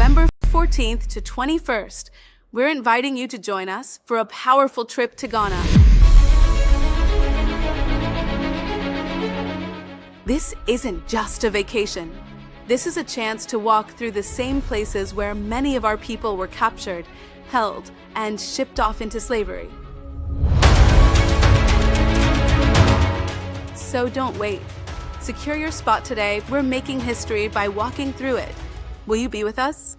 November 14th to 21st, we're inviting you to join us for a powerful trip to Ghana. This isn't just a vacation. This is a chance to walk through the same places where many of our people were captured, held, and shipped off into slavery. So don't wait. Secure your spot today. We're making history by walking through it. Will you be with us?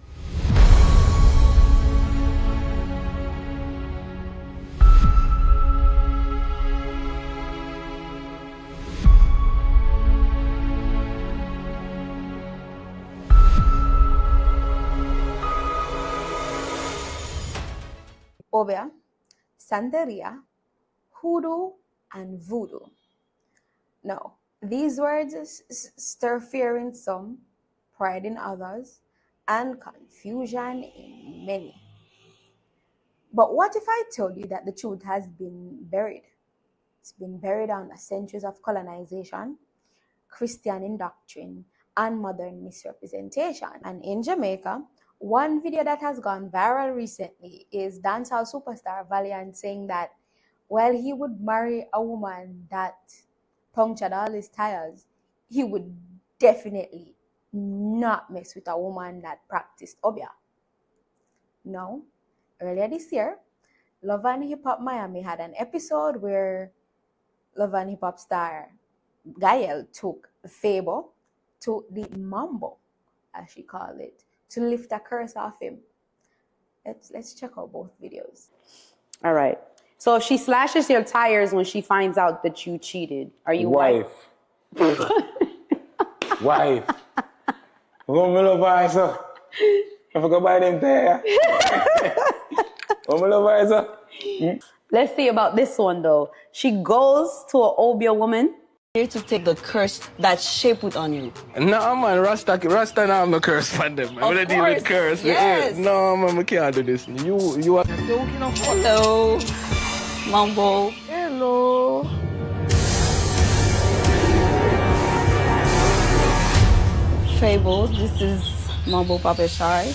Obeah, Santería, Hoodoo, and Voodoo. Now, these words stir fear in some, pride in others, and confusion in many. But what if I told you that the truth has been buried? It's been buried under centuries of colonization, Christian indoctrination, and modern misrepresentation. And in Jamaica, one video that has gone viral recently is dancehall superstar Valiant saying that while he would marry a woman that punctured all his tires, he would definitely not mess with a woman that practiced Obeah. Now, earlier this year, Love and Hip Hop Miami had an episode where Love and Hip Hop star Gaelle took Fabo to the mambo, as she called it, to lift a curse off him. Let's check out both videos. All right. So if she slashes your tires when she finds out that you cheated, are you wife? Wife. I'm gonna love her, I forgot buy them there. I'm gonna love her. Let's see about this one though. She goes to an Obeah woman. Here to take the curse that she put on you. No man, Rasta now I'm no curse for them. I'm gonna deal with curse. Yes. No man, I can't do this. You are Hello, Mambo. hello. Fabo, this is Mambo Papa Shai.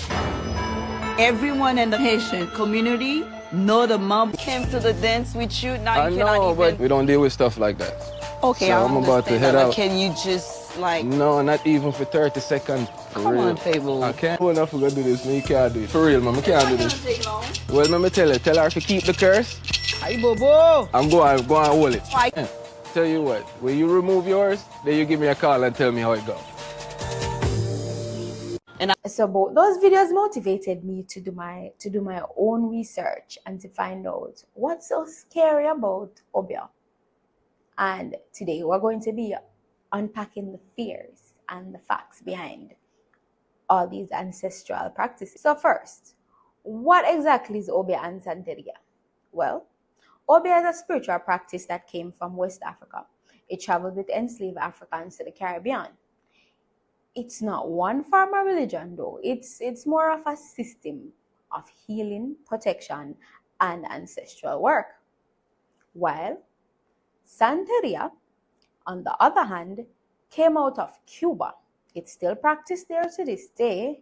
Everyone in the Haitian community know the Mambo came to the dance with you. Now I you know, cannot but even. we don't deal with stuff like that. Okay, so I I'm about to understand head that, but out. can you just like? No, not even for 30 seconds. For Come real. on, Fabo. I can't. Well enough to go do this. Me can't do it. For real, man, I can't do this. Well, let me tell her to keep the curse. Hi, Bobo. I'm going to hold it. Why? Tell you what, when you remove yours, then you give me a call and tell me how it goes. So both those videos motivated me to do my own research and to find out what's so scary about Obeah. And today we're going to be unpacking the fears and the facts behind all these ancestral practices. So first, what exactly is Obeah and Santería? Well, Obeah is a spiritual practice that came from West Africa. It traveled with enslaved Africans to the Caribbean. It's not one form of religion though. It's more of a system of healing, protection, and ancestral work. While Santería, on the other hand, came out of Cuba. It's still practiced there to this day,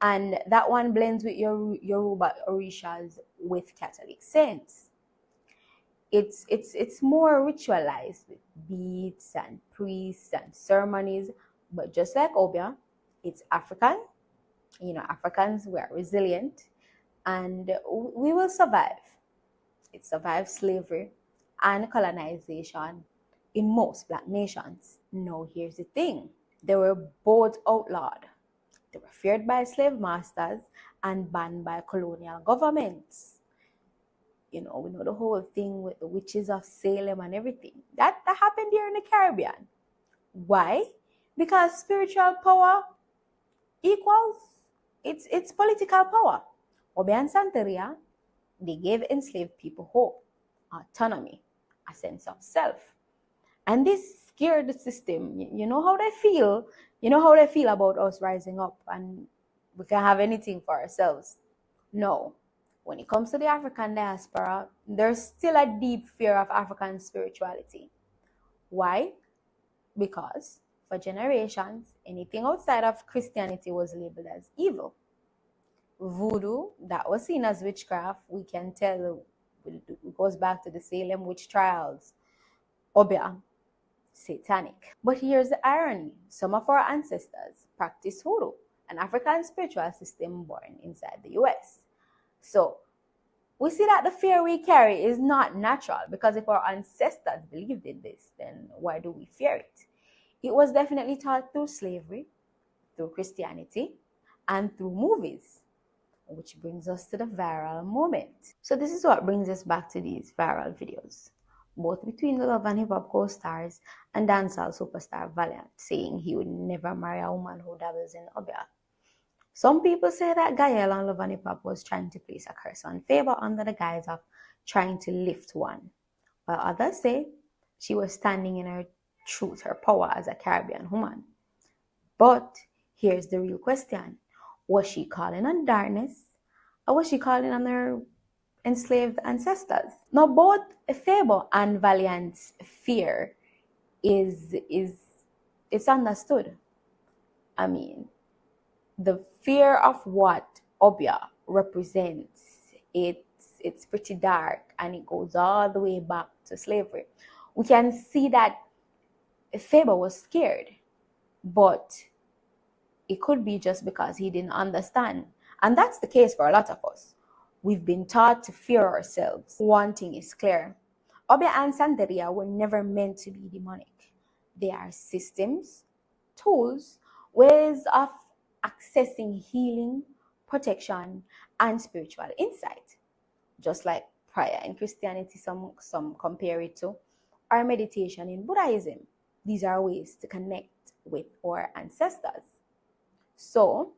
and that one blends with Yoruba Orishas with Catholic saints. It's more ritualized with beads and priests and ceremonies, but just like Obeah, it's African. You know, Africans, we are resilient, and we will survive. It survived slavery and colonization in most Black nations. Now, here's the thing. They were both outlawed. They were feared by slave masters and banned by colonial governments. You know, we know the whole thing with the witches of Salem and everything. That happened here in the Caribbean. Why? Because spiritual power equals it's political power. Obeah and Santería, they gave enslaved people hope, autonomy, a sense of self. And this scared the system. You know how they feel. You know how they feel about us rising up and we can have anything for ourselves. No. When it comes to the African diaspora, there's still a deep fear of African spirituality. Why? Because for generations, anything outside of Christianity was labeled as evil. Voodoo, that was seen as witchcraft. We can tell it goes back to the Salem witch trials. Obeah, satanic. But here's the irony. Some of our ancestors practiced Voodoo, an African spiritual system born inside the US. So we see that the fear we carry is not natural, because if our ancestors believed in this, then why do we fear it? It was definitely taught through slavery, through Christianity, and through movies, which brings us to the viral moment. So this is what brings us back to these viral videos, both between the Love and Hip Hop co-stars and dancehall superstar Valiant, saying he would never marry a woman who dabbles in Obeah. Some people say that Gaelle on Love and Hip Hop was trying to place a curse on Fabo under the guise of trying to lift one, while others say she was standing in her truth, her power as a Caribbean woman. But here's the real question. Was she calling on darkness, or was she calling on her enslaved ancestors? Now, both Fabo and Valiant's fear it's understood. I mean, the fear of what Obeah represents, it's pretty dark, and it goes all the way back to slavery. We can see that Fabo was scared, but it could be just because he didn't understand. And that's the case for a lot of us. We've been taught to fear ourselves. One thing is clear. Obeah and Santería were never meant to be demonic. They are systems, tools, ways of accessing healing, protection, and spiritual insight. Just like prayer in Christianity, some compare it to, or meditation in Buddhism. These are ways to connect with our ancestors. So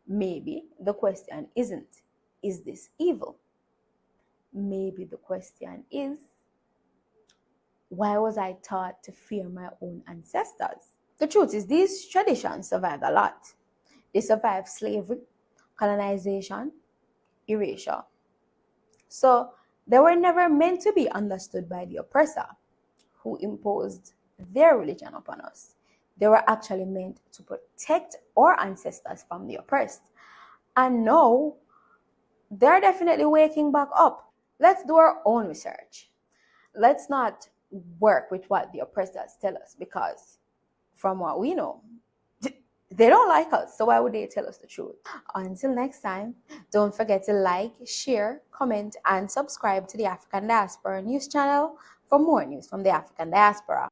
maybe the question isn't, is this evil? Maybe the question is, why was I taught to fear my own ancestors? The truth is, these traditions survived a lot. They survived slavery, colonization, erasure. So they were never meant to be understood by the oppressor who imposed their religion upon us. They were actually meant to protect our ancestors from the oppressed. And now, they're definitely waking back up. Let's do our own research. Let's not work with what the oppressors tell us, because from what we know, they don't like us, so why would they tell us the truth? Until next time, don't forget to like, share, comment, and subscribe to the African Diaspora News channel for more news from the African Diaspora.